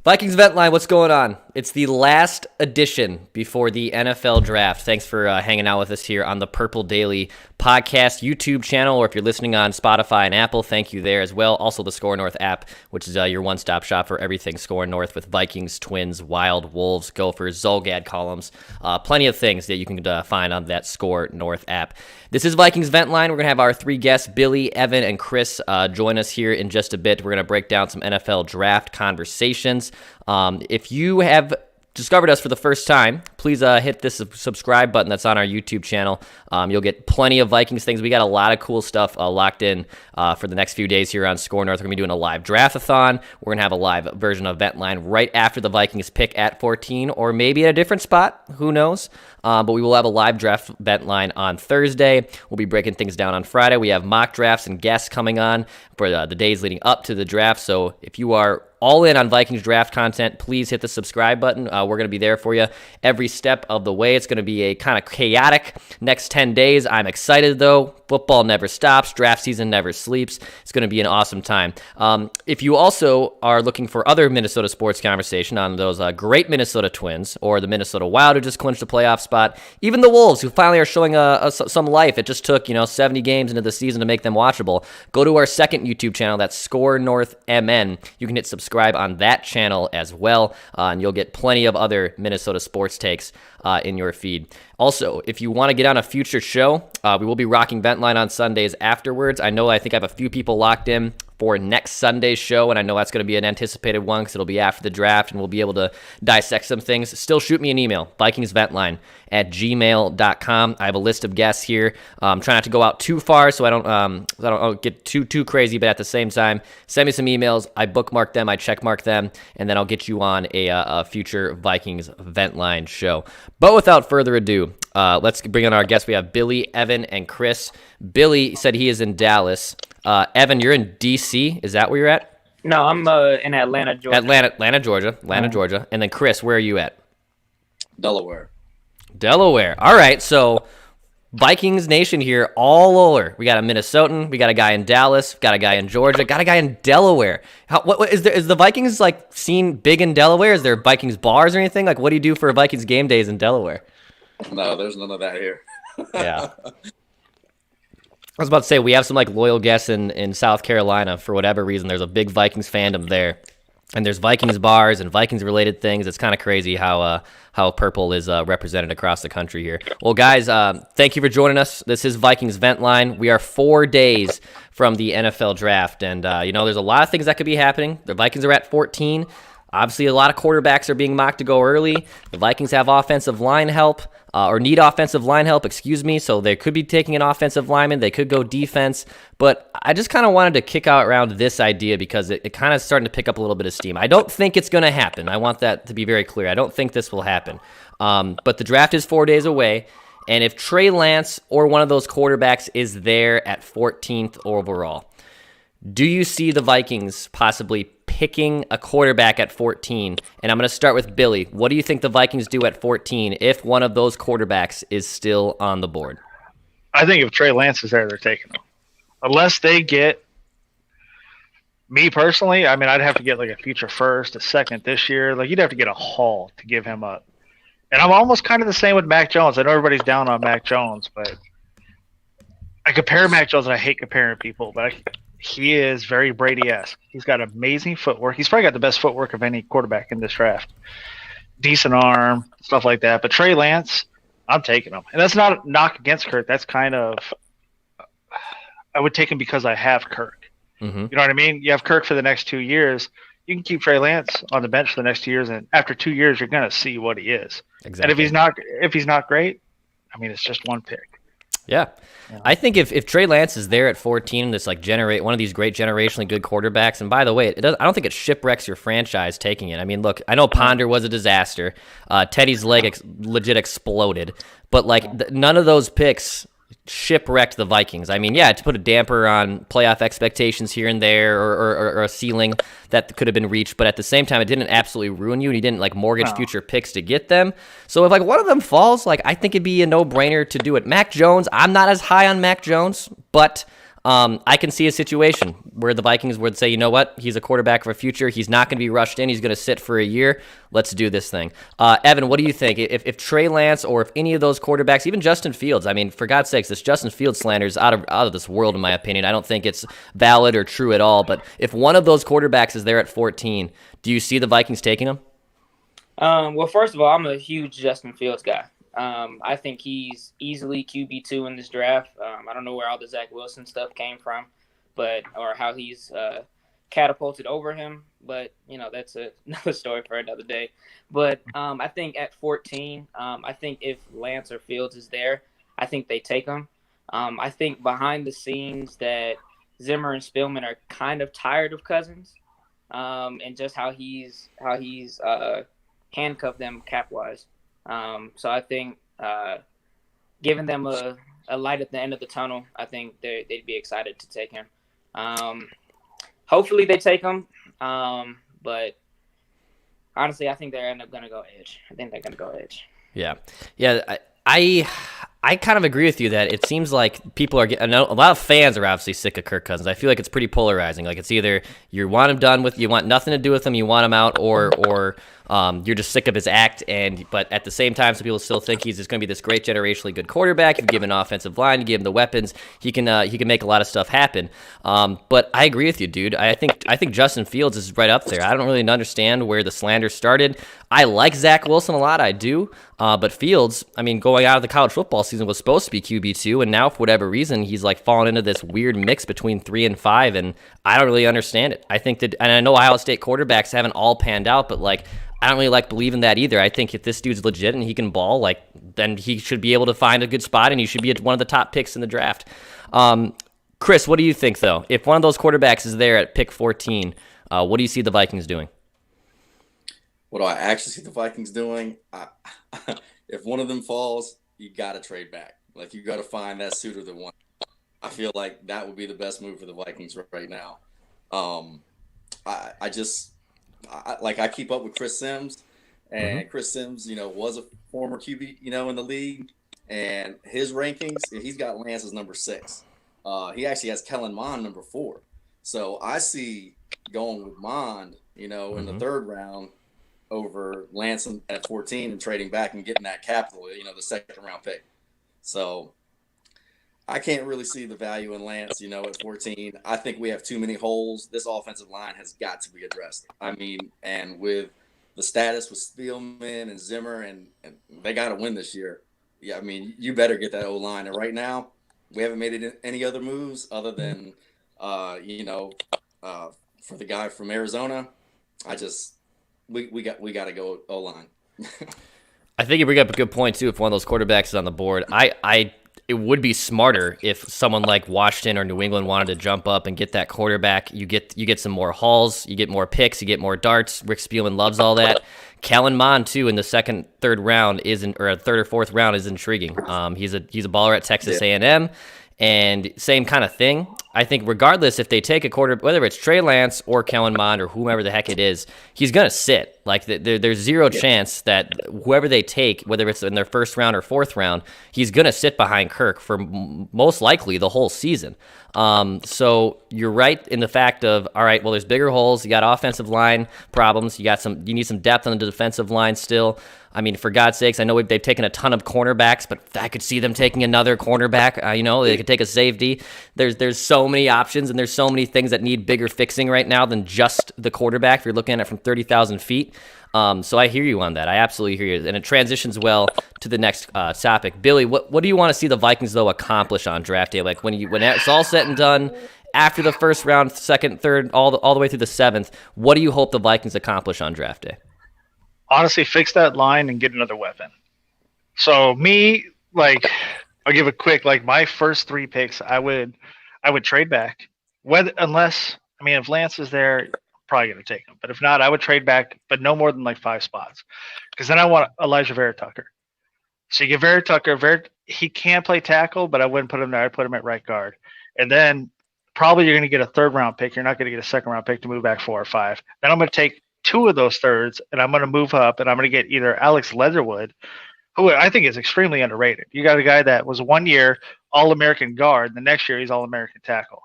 Vikings Vent Line, what's going on? It's the last edition before the NFL draft. Thanks for hanging out with us here on the Purple Daily podcast YouTube channel, or if you're listening on Spotify and Apple, thank you there as well. Also the Score North app, which is your one-stop shop for everything Score North with Vikings, Twins, Wild, Wolves, Gophers, Zolgad columns. Plenty of things that you can find on that Score North app. This is Vikings Vent Line. We're going to have our three guests, Billy, Evan, and Chris, join us here in just a bit. We're going to break down some NFL draft conversations. If you have discovered us for the first time, please hit this subscribe button that's on our YouTube channel. You'll get plenty of Vikings things. We got a lot of cool stuff locked in for the next few days here on Score North. We're going to be doing a live draft-a-thon. We're going to have a live version of Vent Line right after the Vikings pick at 14, or maybe at a different spot. Who knows? But we will have a live draft Vent Line on Thursday. We'll be breaking things down on Friday. We have mock drafts and guests coming on for the days leading up to the draft. So if you are all in on Vikings draft content, please hit the subscribe button. We're going to be there for you every step of the way. It's going to be a kind of chaotic next 10 days. I'm excited, though. Football never stops. Draft season never sleeps. It's going to be an awesome time. If you also are looking for other Minnesota sports conversation on those great Minnesota Twins, or the Minnesota Wild who just clinched a playoff spot, even the Wolves who finally are showing some life. It just took 70 games into the season to make them watchable. Go to our second YouTube channel. That's Score North MN. You can hit subscribe on that channel as well, and you'll get plenty of other Minnesota sports takes in your feed. Also, if you want to get on a future show, we will be rocking Vent Line on Sundays afterwards. I think I have a few people locked in for next Sunday's show, and I know that's going to be an anticipated one because it'll be after the draft, and we'll be able to dissect some things. Still shoot me an email, vikingsventline@gmail.com. I have a list of guests here. Try not to go out too far so I don't get too crazy, but at the same time, send me some emails. I bookmark them, I checkmark them, and then I'll get you on a future Vikings Vent Line show. But without further ado, let's bring in our guests. We have Billy, Evan, and Chris. Billy said he is in Dallas. Evan, you're in D.C. Is that where you're at? No, I'm in Atlanta, Georgia. Atlanta, Georgia. And then Chris, where are you at? Delaware. All right, so Vikings Nation here all over. We got a Minnesotan, we got a guy in Dallas, got a guy in Georgia, got a guy in Delaware. What is the Vikings seen big in Delaware? Is there Vikings bars or anything? What do you do for Vikings game days in Delaware? No, there's none of that here. Yeah. I was about to say, we have some loyal guests in South Carolina. For whatever reason, there's a big Vikings fandom there. And there's Vikings bars and Vikings-related things. It's kind of crazy how purple is represented across the country here. Well, guys, thank you for joining us. This is Vikings Vent Line. We are 4 days from the NFL draft. And, there's a lot of things that could be happening. The Vikings are at 14. Obviously, a lot of quarterbacks are being mocked to go early. The Vikings have offensive line help, or need offensive line help, so they could be taking an offensive lineman. They could go defense. But I just kind of wanted to kick out around this idea because it kind of starting to pick up a little bit of steam. I don't think it's going to happen. I want that to be very clear. I don't think this will happen. But the draft is 4 days away. And if Trey Lance or one of those quarterbacks is there at 14th overall, do you see the Vikings possibly picking a quarterback at 14? And I'm going to start with Billy. What do you think the Vikings do at 14 if one of those quarterbacks is still on the board? I think if Trey Lance is there, they're taking him. Unless they get me personally, I'd have to get a future first, a second this year. You'd have to get a haul to give him up. And I'm almost kind of the same with Mac Jones. I know everybody's down on Mac Jones, but I compare Mac Jones, and I hate comparing people, but he is very Brady-esque. He's got amazing footwork. He's probably got the best footwork of any quarterback in this draft. Decent arm, stuff like that. But Trey Lance, I'm taking him. And that's not a knock against Kirk. That's kind of – I would take him because I have Kirk. Mm-hmm. You know what I mean? You have Kirk for the next 2 years. You can keep Trey Lance on the bench for the next 2 years, and after 2 years, you're going to see what he is. Exactly. And if he's not great, it's just one pick. Yeah. I think if Trey Lance is there at 14, this one of these great generationally good quarterbacks, and by the way, I don't think it shipwrecks your franchise taking it. Look, I know Ponder was a disaster. Teddy's leg legit exploded, but none of those picks shipwrecked the Vikings. To put a damper on playoff expectations here and there, or a ceiling that could have been reached, but at the same time, it didn't absolutely ruin you, and you didn't mortgage future picks to get them. So if one of them falls, I think it'd be a no-brainer to do it. Mac Jones, I'm not as high on Mac Jones, but I can see a situation where the Vikings would say, you know what, he's a quarterback for a future. He's not going to be rushed in. He's going to sit for a year. Let's do this thing. Evan, what do you think? If Trey Lance or if any of those quarterbacks, even Justin Fields, I mean, for God's sakes, this Justin Fields slander is out of this world, in my opinion. I don't think it's valid or true at all. But if one of those quarterbacks is there at 14, do you see the Vikings taking him? Well, first of all, I'm a huge Justin Fields guy. I think he's easily QB2 in this draft. I don't know where all the Zach Wilson stuff came from, or how he's catapulted over him. But, that's another story for another day. But I think at 14, I think if Lance or Fields is there, I think they take him. I think behind the scenes that Zimmer and Spielman are kind of tired of Cousins, and just how he's handcuffed them cap-wise. So I think giving them a light at the end of the tunnel, I think they'd be excited to take him. Hopefully they take him, but honestly, I think they're end up going to go edge. Yeah. I kind of agree with you that it seems like people are getting, a lot of fans are obviously sick of Kirk Cousins. I feel like it's pretty polarizing. Like it's either you want him done with, you want nothing to do with him, you want him out, or you're just sick of his act. But at the same time, some people still think he's just going to be this great generationally good quarterback. If you give him an offensive line, you give him the weapons, he can make a lot of stuff happen. But I agree with you, dude. I think Justin Fields is right up there. I don't really understand where the slander started. I like Zach Wilson a lot, I do. But Fields, I mean, going out of the college football season was supposed to be QB2, and now for whatever reason, he's like fallen into this weird mix between 3 and 5, and I don't really understand it. I think that, and I know Ohio State quarterbacks haven't all panned out, but like, I don't really like believing that either. I think if this dude's legit and he can ball, like, then he should be able to find a good spot, and he should be one of the top picks in the draft. Chris, what do you think, though? If one of those quarterbacks is there at pick 14, what do you see the Vikings doing? What do I actually see the Vikings doing? If one of them falls, you got to trade back. Like, you got to find that suitor that won. I feel like that would be the best move for the Vikings right now. I keep up with Chris Sims, and Chris Sims, was a former QB, in the league, and his rankings, he's got Lance as number 6. He actually has Kellen Mond number 4. So I see going with Mond, in the third round over Lance at 14 and trading back and getting that capital, the second round pick. So I can't really see the value in Lance, at 14. I think we have too many holes. This offensive line has got to be addressed. I mean, and with the status with Spielman and Zimmer, and they got to win this year. Yeah, I mean, you better get that O-line. And right now, we haven't made any other moves other than, for the guy from Arizona. We got to go O-line. I think you bring up a good point too. If one of those quarterbacks is on the board, it would be smarter if someone like Washington or New England wanted to jump up and get that quarterback. You get some more hauls, you get more picks, you get more darts. Rick Spielman loves all that. Kellen Mond too in the third or third or fourth round is intriguing. He's a baller at Texas A&M. And same kind of thing. I think regardless if they take a quarter, whether it's Trey Lance or Kellen Mond or whomever the heck it is, he's going to sit. Like there's zero chance that whoever they take, whether it's in their first round or fourth round, he's going to sit behind Kirk for most likely the whole season. So you're right in the fact of, all right, well, there's bigger holes. You got offensive line problems. You need some depth on the defensive line still. I mean, for God's sakes, I know they've taken a ton of cornerbacks, but I could see them taking another cornerback. They could take a safety. There's so many options, and there's so many things that need bigger fixing right now than just the quarterback if you're looking at it from 30,000 feet. So I hear you on that. I absolutely hear you. And it transitions well to the next topic. Billy, what do you want to see the Vikings, though, accomplish on draft day? Like when it's all said and done, after the first round, second, third, all the way through the seventh, what do you hope the Vikings accomplish on draft day? Honestly, fix that line and get another weapon. So I'll give a quick, my first 3 picks, I would trade back. If Lance is there, I'm probably going to take him. But if not, I would trade back, but no more than 5 spots. Because then I want Elijah Vera Tucker. So you get Vera Tucker. He can play tackle, but I wouldn't put him there. I'd put him at right guard. And then probably you're going to get a third-round pick. You're not going to get a second-round pick to move back 4 or 5. Then I'm going to take 2 of those thirds, and I'm going to move up, and I'm going to get either Alex Leatherwood who I think is extremely underrated. You got a guy that was 1 year All-American guard. The next year he's All-American tackle.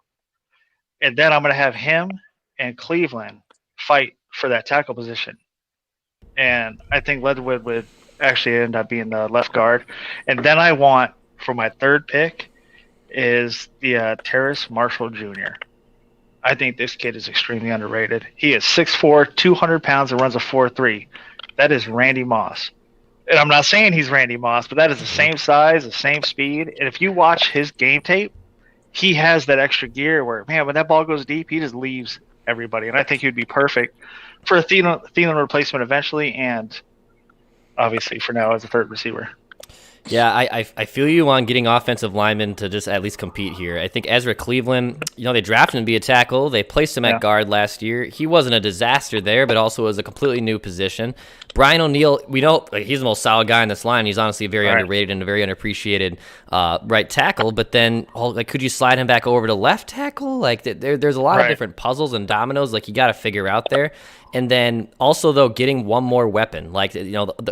And then I'm going to have him and Cleveland fight for that tackle position. And I think Leatherwood would actually end up being the left guard. And then I want, for my third pick, is the Terrace Marshall Jr. I think this kid is extremely underrated. He is 6'4", 200 pounds, and runs a 4.3. That is Randy Moss. And I'm not saying he's Randy Moss, but that is the same size, the same speed. And if you watch his game tape, he has that extra gear where, man, when that ball goes deep, he just leaves everybody. And I think he would be perfect for a Thielen replacement eventually, and obviously for now as a third receiver. Yeah, I feel you on getting offensive linemen to just at least compete here. I think Ezra Cleveland, they drafted him to be a tackle. They placed him at guard last year. He wasn't a disaster there, but also was a completely new position. Brian O'Neill, we know he's the most solid guy in this line. He's honestly very underrated and a very underappreciated right tackle. But then, could you slide him back over to left tackle? There's a lot of different puzzles and dominoes you got to figure out there. And then also, though, getting one more weapon.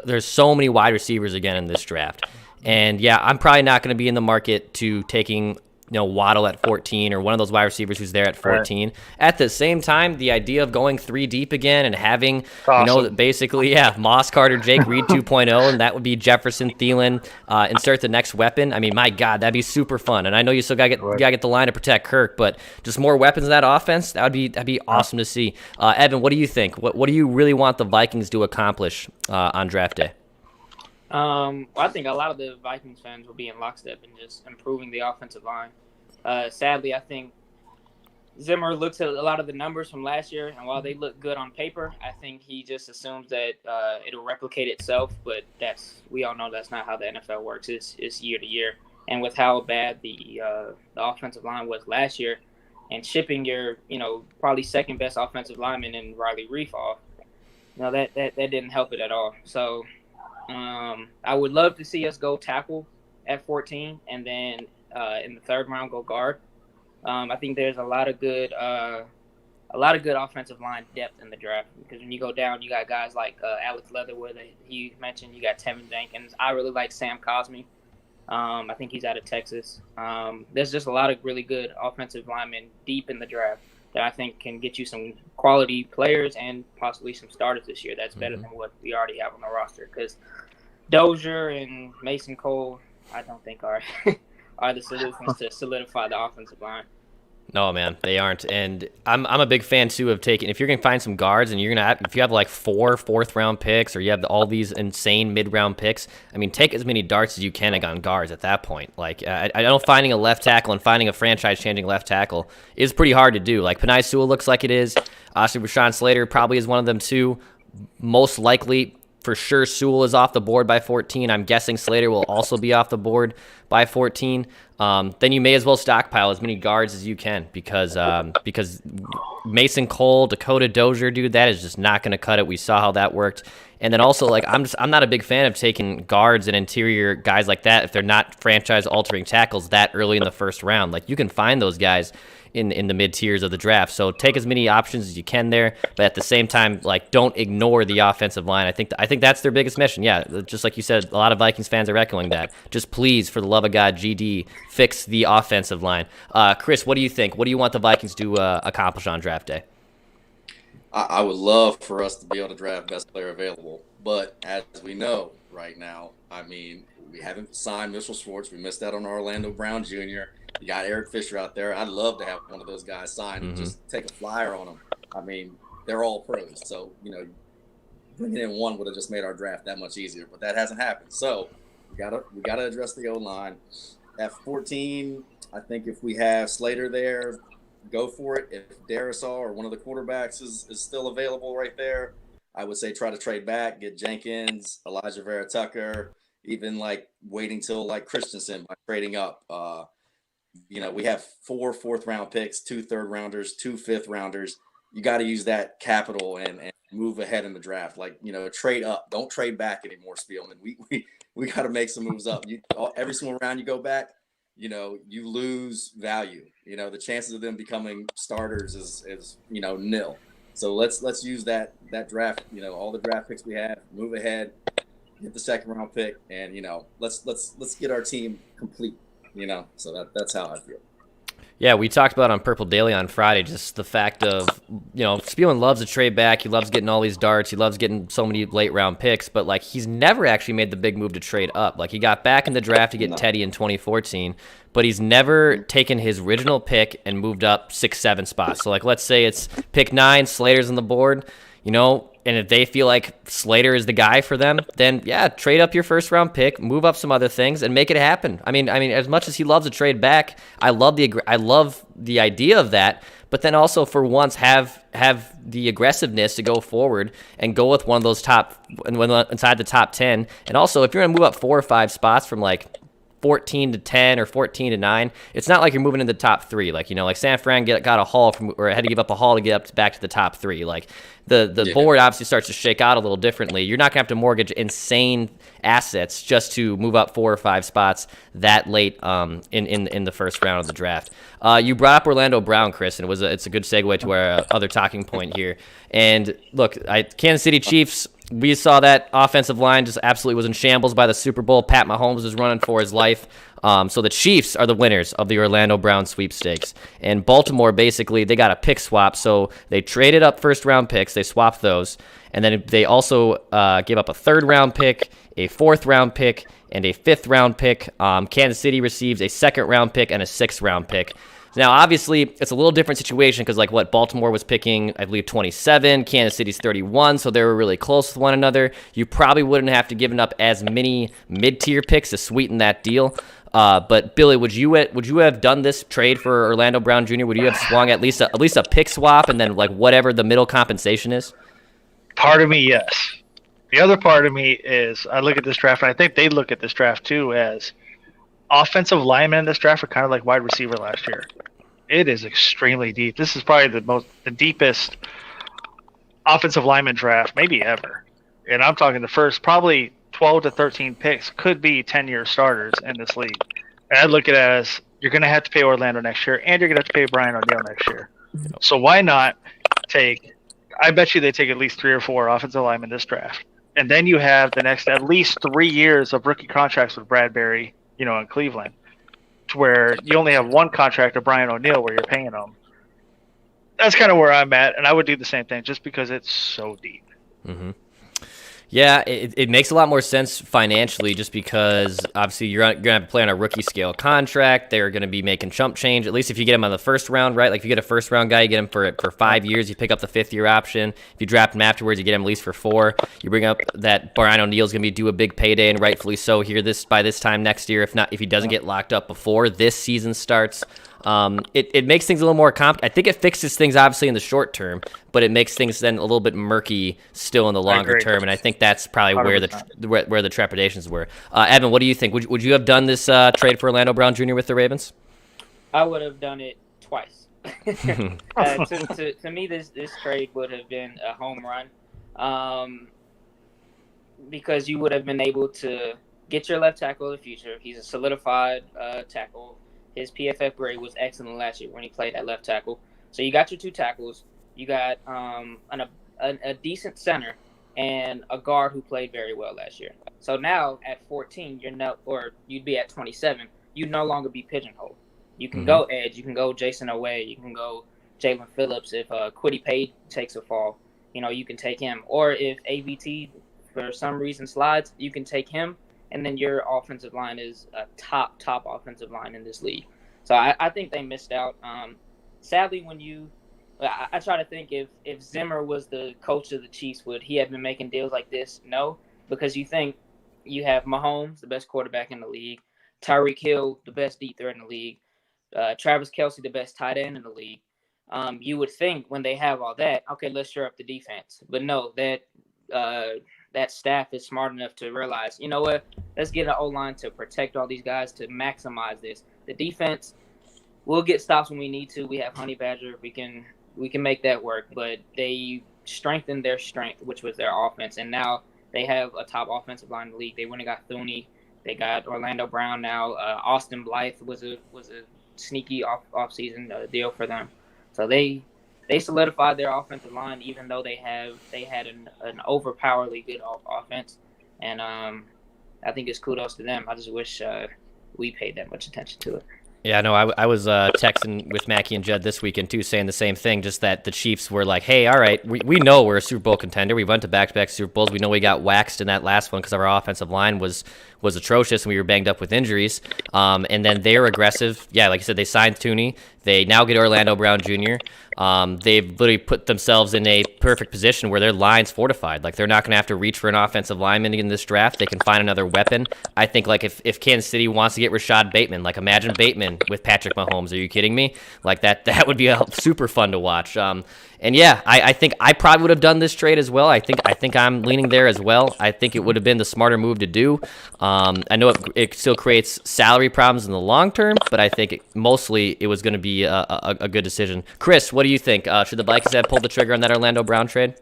There's so many wide receivers again in this draft. And, yeah, I'm probably not going to be in the market to taking, Waddle at 14 or one of those wide receivers who's there at 14. At the same time, the idea of going 3 deep again and having, basically, Moss, Carter, Jake, Reed 2.0, and that would be Jefferson, Thielen, insert the next weapon. I mean, my God, that'd be super fun. And I know you still got to get the line to protect Kirk, but just more weapons in that offense, that'd be awesome to see. Evan, what do you think? What do you really want the Vikings to accomplish on draft day? I think a lot of the Vikings fans will be in lockstep in just improving the offensive line. Sadly, I think Zimmer looks at a lot of the numbers from last year, and while they look good on paper, I think he just assumes that it'll replicate itself. But we all know that's not how the NFL works. It's year to year, and with how bad the offensive line was last year, and shipping your probably second best offensive lineman in Riley Reef off, that didn't help it at all. So. I would love to see us go tackle at 14, and then in the third round go guard. I think there's a lot of good offensive line depth in the draft, because when you go down, you got guys like Alex Leatherwood that he mentioned. You got Tevin Jenkins. I really like Sam Cosmi. I think he's out of Texas. There's just a lot of really good offensive linemen deep in the draft that I think can get you some quality players and possibly some starters this year. That's better than what we already have on the roster, because Dozier and Mason Cole, I don't think are the solutions to solidify the offensive line. No, man, they aren't. And I'm a big fan, too, of taking – if you're going to find some guards and if you have like 4 fourth-round picks, or you have all these insane mid-round picks, I mean, take as many darts as you can on guards at that point. I know finding a left tackle and finding a franchise-changing left tackle is pretty hard to do. Penei Sewell looks like it is. Obviously, Rashawn Slater probably is one of them, too. Most likely, for sure, Sewell is off the board by 14. I'm guessing Slater will also be off the board by 14. Then you may as well stockpile as many guards as you can, because Mason Cole, Dakota Dozier, dude, that is just not going to cut it. We saw how that worked. And then also, I'm not a big fan of taking guards and interior guys like that if they're not franchise-altering tackles that early in the first round. You can find those guys in the mid tiers of the draft. So take as many options as you can there, but at the same time, don't ignore the offensive line. I think that's their biggest mission. Yeah, just like you said, a lot of Vikings fans are echoing that. Just please, for the love of God, GD, fix the offensive line. Chris, what do you think? What do you want the Vikings to accomplish on draft day? I would love for us to be able to draft best player available, but as we know right now, I mean, we haven't signed Mitchell Schwartz. We missed out on Orlando Brown Jr. You got Eric Fisher out there. I'd love to have one of those guys signed and just take a flyer on them. I mean, they're all pros, so bringing in one would have just made our draft that much easier. But that hasn't happened. So we gotta address the O line. At 14, I think if we have Slater there, go for it. If Darisaw or one of the quarterbacks is still available right there, I would say try to trade back, get Jenkins, Elijah Vera Tucker, even waiting till Christensen by trading up. We have 4 fourth-round picks, 2 third-rounders, 2 fifth-rounders. You got to use that capital and move ahead in the draft. Trade up. Don't trade back anymore, Spielman. We got to make some moves up. Every single round you go back, you lose value. The chances of them becoming starters is nil. So let's use that draft. All the draft picks we have, move ahead, get the second round pick, and let's get our team complete. So that's how I feel. Yeah, we talked about on Purple Daily on Friday just the fact of, Spielman loves to trade back. He loves getting all these darts. He loves getting so many late round picks, but like he's never actually made the big move to trade up. Like he got back in the draft to get Teddy in 2014, but he's never taken his original pick and moved up 6-7 spots. So like let's say it's pick 9, Slater's on the board, and if they feel like Slater is the guy for them, then yeah, trade up your first round pick, move up some other things, and make it happen. I mean, as much as he loves to trade back, I love the idea of that. But then also for once have the aggressiveness to go forward and go with one of those inside the top 10. And also if you're gonna move up 4 or 5 spots from like 14 to 10 or 14 to 9, it's not like you're moving in the top 3. Like, like San Fran got a haul or had to give up a haul to get back to the top 3. Like the board obviously starts to shake out a little differently. You're not gonna have to mortgage insane assets just to move up 4 or 5 spots that late in the first round of the draft. You brought up Orlando Brown, Chris, and it's a good segue to our other talking point here. And look, Kansas City Chiefs, we saw that offensive line just absolutely was in shambles by the Super Bowl. Pat Mahomes is running for his life. So the Chiefs are the winners of the Orlando Brown sweepstakes. And Baltimore, basically, they got a pick swap. So they traded up first-round picks. They swapped those. And then they also gave up a third-round pick, a fourth-round pick, and a fifth-round pick. Kansas City receives a second-round pick and a sixth-round pick. Now, obviously, it's a little different situation because, Baltimore was picking, I believe, 27, Kansas City's 31, so they were really close with one another. You probably wouldn't have to given up as many mid-tier picks to sweeten that deal. But Billy, would you have done this trade for Orlando Brown Jr.? Would you have swung at least a pick swap and then whatever the middle compensation is? Part of me, yes. The other part of me is I look at this draft, and I think they look at this draft too as offensive linemen in this draft are kind of like wide receiver last year. It is extremely deep. This is probably the deepest offensive lineman draft maybe ever. And I'm talking the first probably 12 to 13 picks could be 10-year starters in this league. And I look at it as you're going to have to pay Orlando next year, and you're going to have to pay Brian O'Neill next year. So why not I bet you they take at least 3 or 4 offensive linemen this draft. And then you have the next at least 3 years of rookie contracts with Bradbury, in Cleveland, to where you only have one contract of Brian O'Neill where you're paying him. That's kind of where I'm at, and I would do the same thing just because it's so deep. Mm-hmm. Yeah, it makes a lot more sense financially just because obviously you're going to have to play on a rookie scale contract. They're going to be making chump change, at least if you get him on the first round, right? Like if you get a first round guy, you get him for 5 years, you pick up the 5th-year option. If you draft him afterwards, you get him at least for 4. You bring up that Brian O'Neill's going to be due a big payday, and rightfully so here by this time next year, if he doesn't get locked up before this season starts. It makes things a little more I think it fixes things obviously in the short term, but it makes things then a little bit murky still in the longer term, and I think that's probably 100%. where the trepidations were. Evan, what do you think? Would you have done this trade for Orlando Brown Jr. with the Ravens? I would have done it twice. To me, this trade would have been a home run, because you would have been able to get your left tackle of the future. He's a solidified tackle. His PFF grade was excellent last year when he played at left tackle. So you got your 2 tackles. You got a decent center and a guard who played very well last year. So now at 14, you'd be at 27. You'd no longer be pigeonholed. You can go edge. You can go Jason Oweh. You can go Jalen Phillips. If Kwity Paye takes a fall, you can take him. Or if AVT for some reason slides, you can take him. And then your offensive line is a top offensive line in this league. So I think they missed out. Sadly, I try to think if Zimmer was the coach of the Chiefs, would he have been making deals like this? No, because you think you have Mahomes, the best quarterback in the league, Tyreek Hill, the best deep threat in the league, Travis Kelce, the best tight end in the league. You would think when they have all that, okay, let's shore up the defense. But no, that staff is smart enough to realize, you know what, let's get an O-line to protect all these guys to maximize this. The defense, we'll get stops when we need to. We have Honey Badger. We can make that work. But they strengthened their strength, which was their offense. And now they have a top offensive line in the league. They went and got Thuney. They got Orlando Brown now. Austin Blythe was a sneaky off-season deal for them. So they solidified their offensive line, even though they had an overpoweringly good offense. and I think it's kudos to them. I just wish we paid that much attention to it. Yeah, no, I was texting with Mackie and Jed this weekend too, saying the same thing. Just that the Chiefs were like, "Hey, all right, we know we're a Super Bowl contender. We went to back-to-back Super Bowls. We know we got waxed in that last one because our offensive line was atrocious and we were banged up with injuries. And then they're aggressive. Yeah, like I said, they signed Tooney. They now get Orlando Brown Jr. They've literally put themselves in a perfect position where their line's fortified. Like, they're not going to have to reach for an offensive lineman in this draft. They can find another weapon. I think, like, if Kansas City wants to get Rashad Bateman, like, imagine Bateman with Patrick Mahomes. Are you kidding me? Like, that would be super fun to watch. And yeah, I think I probably would have done this trade as well. I think I'm leaning there as well. I think it would have been the smarter move to do. I know it still creates salary problems in the long term, but I think mostly it was going to be a good decision. Chris, what do you think? Should the Vikings have pulled the trigger on that Orlando Brown trade?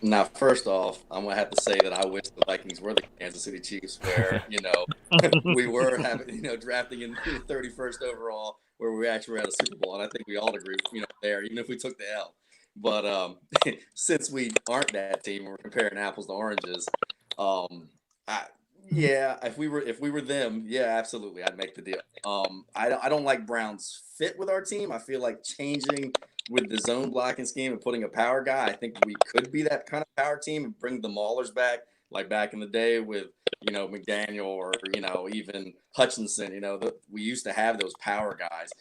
Now, first off, I'm gonna have to say that I wish the Vikings were the Kansas City Chiefs, where we were having drafting in the 31st overall, where we actually were at a Super Bowl, and I think we all agree, there, even if we took the L. But since we aren't that team, we're comparing apples to oranges. If we were them, yeah, absolutely, I'd make the deal. I don't like Brown's fit with our team. I feel like changing with the zone blocking scheme and putting a power guy. I think we could be that kind of power team and bring the Maulers back, like back in the day with McDaniel or even Hutchinson. We used to have those power guys.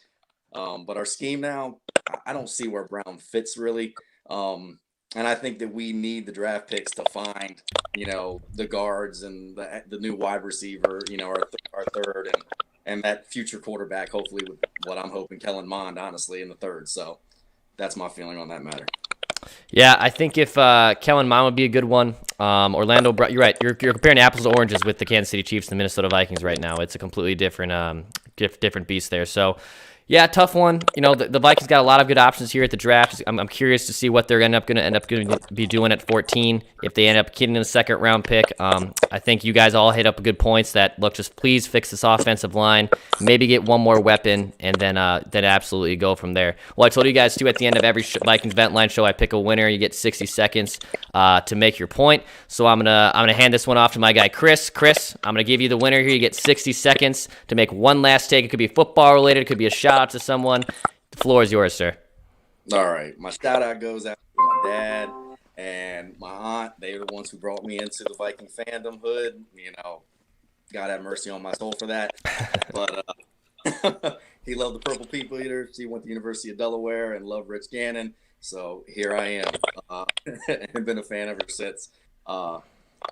But our scheme now, I don't see where Brown fits really. And I think that we need the draft picks to find, the guards and the new wide receiver, our third and that future quarterback, hopefully with what I'm hoping, Kellen Mond, honestly, in the third. So that's my feeling on that matter. Yeah, I think if Kellen Mond would be a good one. Orlando, you're right. You're comparing apples to oranges with the Kansas City Chiefs and the Minnesota Vikings right now. It's a completely different different beast there. So, yeah, tough one. The Vikings got a lot of good options here at the draft. I'm curious to see what they're going to be doing at 14 if they end up getting a second round pick. I think you guys all hit up good points that look, just please fix this offensive line, maybe get one more weapon, and then absolutely go from there. Well, I told you guys too at the end of every Vikings Vent Line show, I pick a winner. You get 60 seconds to make your point. So I'm gonna hand this one off to my guy Chris. Chris, I'm gonna give you the winner here. You get 60 seconds to make one last take. It could be football related. It could be a shout out to someone. The floor is yours, sir. All right. My shout out goes out to my dad and my aunt. They are the ones who brought me into the Viking fandom hood. God have mercy on my soul for that. But he loved the Purple People Eater. She went to the University of Delaware and loved Rich Gannon. So here I am, and been a fan ever since.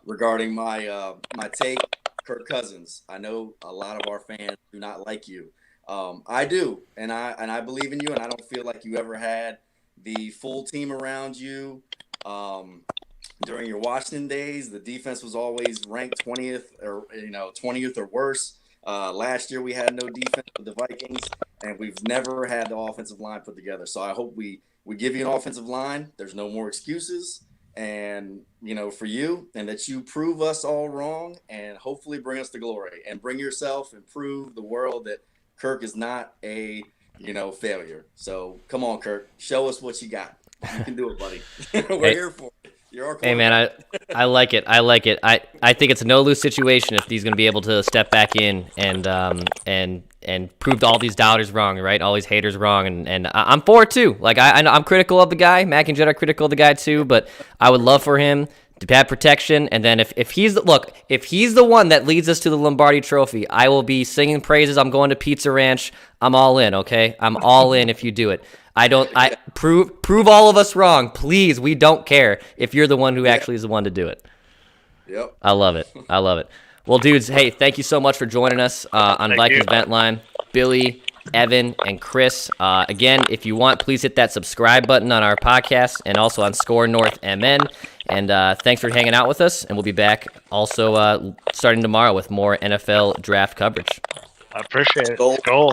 Regarding my take, Kirk Cousins. I know a lot of our fans do not like you. I do, and I believe in you, and I don't feel like you ever had the full team around you. During your Washington days, the defense was always ranked 20th or 20th or worse. Last year we had no defense with the Vikings, and we've never had the offensive line put together. So I hope we give you an offensive line. There's no more excuses, and for you, and that you prove us all wrong, and hopefully bring us to glory, and bring yourself and prove the world that Kirk is not a failure. So come on, Kirk, show us what you got. You can do it, buddy. We're here for it. You're our Hey man, I like it. I like it. I think it's a no lose situation if he's going to be able to step back in and prove all these doubters wrong, right? All these haters wrong, and I'm for it too. Like I'm critical of the guy. Mac and Jed are critical of the guy too, but I would love for him to have protection. And then if he's the one that leads us to the Lombardi Trophy, I will be singing praises. I'm going to Pizza Ranch. I'm all in. Okay, I'm all in if you do it. I prove all of us wrong, please. We don't care if you're the one who actually is the one to do it. Yep. I love it. Well, dudes, hey, thank you so much for joining us on Vikings Vent Line. Billy, Evan, and Chris. Again, if you want, please hit that subscribe button on our podcast and also on Score North MN. And thanks for hanging out with us. And we'll be back also starting tomorrow with more NFL draft coverage. I appreciate it. Goal.